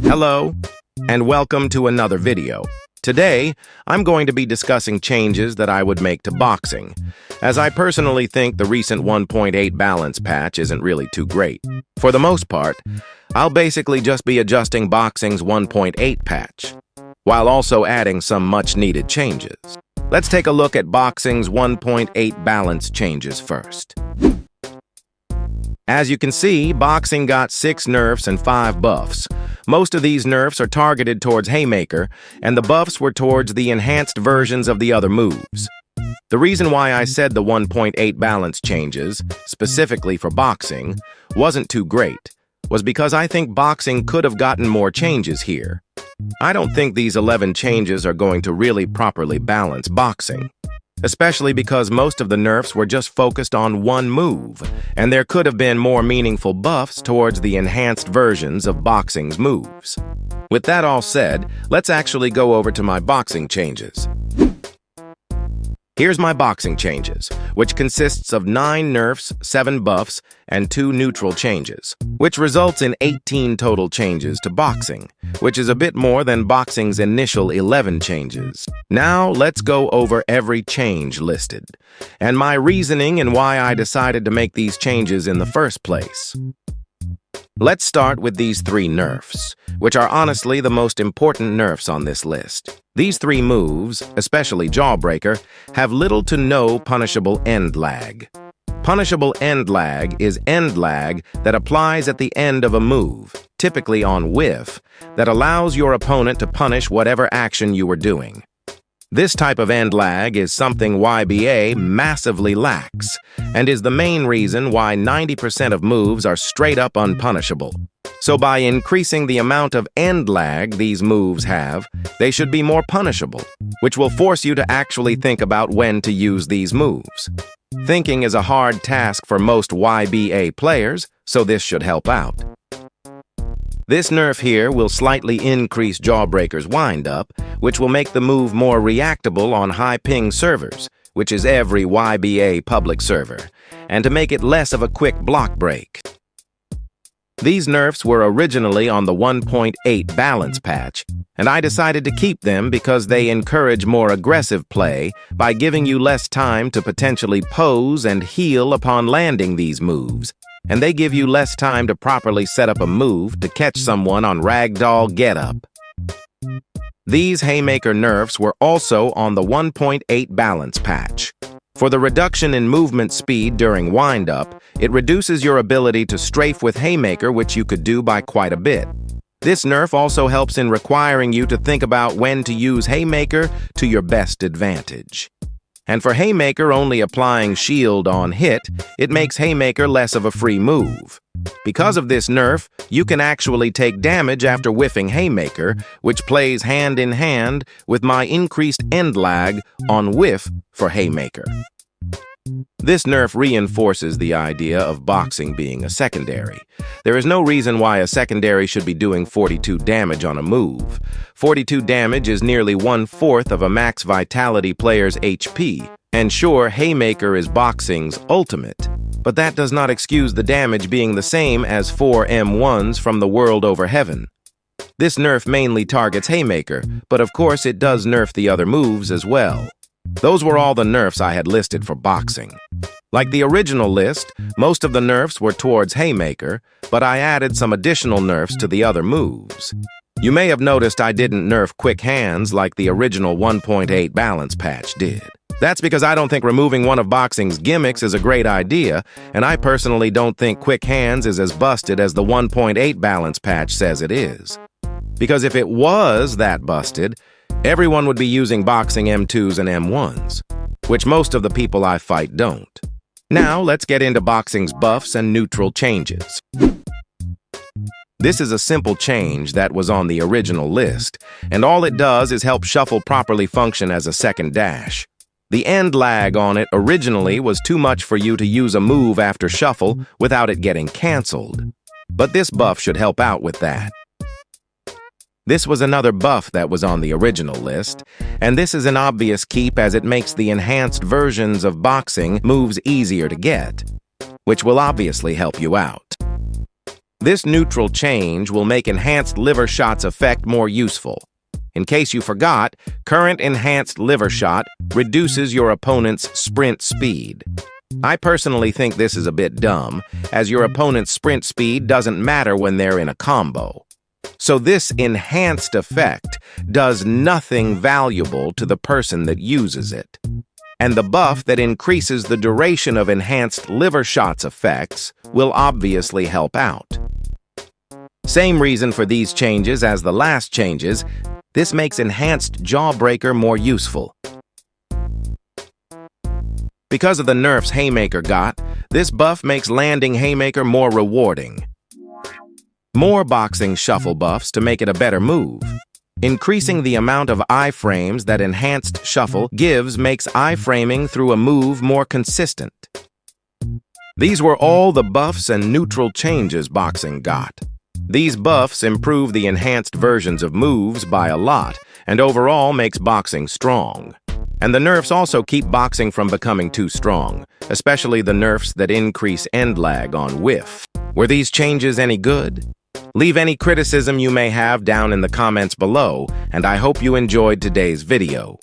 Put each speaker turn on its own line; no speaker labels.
Hello, and welcome to another video. Today, I'm going to be discussing changes that I would make to boxing, as I personally think the recent 1.8 balance patch isn't really too great. For the most part, I'll basically just be adjusting boxing's 1.8 patch, while also adding some much-needed changes. Let's take a look at boxing's 1.8 balance changes first. As you can see, boxing got 6 nerfs and 5 buffs. Most of these nerfs are targeted towards Haymaker, and the buffs were towards the enhanced versions of the other moves. The reason why I said the 1.8 balance changes, specifically for boxing, wasn't too great, was because I think boxing could have gotten more changes here. I don't think these 11 changes are going to really properly balance boxing, especially because most of the nerfs were just focused on one move, and there could have been more meaningful buffs towards the enhanced versions of boxing's moves. With that all said, let's actually go over to my boxing changes. Here's my boxing changes, which consists of 9 nerfs, 7 buffs, and 2 neutral changes, which results in 18 total changes to boxing, which is a bit more than boxing's initial 11 changes. Now, let's go over every change listed, and my reasoning and why I decided to make these changes in the first place. Let's start with these 3 nerfs, which are honestly the most important nerfs on this list. These 3 moves, especially Jawbreaker, have little to no punishable end lag. Punishable end lag is end lag that applies at the end of a move, typically on whiff, that allows your opponent to punish whatever action you were doing. This type of end lag is something YBA massively lacks, and is the main reason why 90% of moves are straight up unpunishable. So by increasing the amount of end lag these moves have, they should be more punishable, which will force you to actually think about when to use these moves. Thinking is a hard task for most YBA players, so this should help out. This nerf here will slightly increase Jawbreaker's wind-up, which will make the move more reactable on high-ping servers, which is every YBA public server, and to make it less of a quick block break. These nerfs were originally on the 1.8 balance patch, and I decided to keep them because they encourage more aggressive play by giving you less time to potentially pose and heal upon landing these moves, and they give you less time to properly set up a move to catch someone on ragdoll getup. These Haymaker nerfs were also on the 1.8 balance patch. For the reduction in movement speed during wind-up, it reduces your ability to strafe with Haymaker, which you could do by quite a bit. This nerf also helps in requiring you to think about when to use Haymaker to your best advantage. And for Haymaker only applying shield on hit, it makes Haymaker less of a free move. Because of this nerf, you can actually take damage after whiffing Haymaker, which plays hand in hand with my increased end lag on whiff for Haymaker. This nerf reinforces the idea of boxing being a secondary. There is no reason why a secondary should be doing 42 damage on a move. 42 damage is nearly 1/4 of a max vitality player's HP. And sure, Haymaker is boxing's ultimate, but that does not excuse the damage being the same as 4 M1s from the world over heaven. This nerf mainly targets Haymaker, but of course it does nerf the other moves as well. Those were all the nerfs I had listed for boxing. Like the original list, most of the nerfs were towards Haymaker, but I added some additional nerfs to the other moves. You may have noticed I didn't nerf quick hands like the original 1.8 balance patch did. That's because I don't think removing one of boxing's gimmicks is a great idea, and I personally don't think quick hands is as busted as the 1.8 balance patch says it is. Because if it was that busted, everyone would be using boxing M2s and M1s, which most of the people I fight don't. Now, let's get into boxing's buffs and neutral changes. This is a simple change that was on the original list, and all it does is help shuffle properly function as a second dash. The end lag on it originally was too much for you to use a move after shuffle without it getting cancelled, but this buff should help out with that. This was another buff that was on the original list, and this is an obvious keep as it makes the enhanced versions of boxing moves easier to get, which will obviously help you out. This neutral change will make enhanced liver shot's effect more useful. In case you forgot, current enhanced liver shot reduces your opponent's sprint speed. I personally think this is a bit dumb, as your opponent's sprint speed doesn't matter when they're in a combo. So this enhanced effect does nothing valuable to the person that uses it. And the buff that increases the duration of enhanced liver shot's effects will obviously help out. Same reason for these changes as the last changes. This makes enhanced Jawbreaker more useful. Because of the nerfs Haymaker got, this buff makes landing Haymaker more rewarding. More boxing shuffle buffs to make it a better move. Increasing the amount of iframes that enhanced shuffle gives makes iframing through a move more consistent. These were all the buffs and neutral changes boxing got. These buffs improve the enhanced versions of moves by a lot, and overall makes boxing strong. And the nerfs also keep boxing from becoming too strong, especially the nerfs that increase end lag on whiff. Were these changes any good? Leave any criticism you may have down in the comments below, and I hope you enjoyed today's video.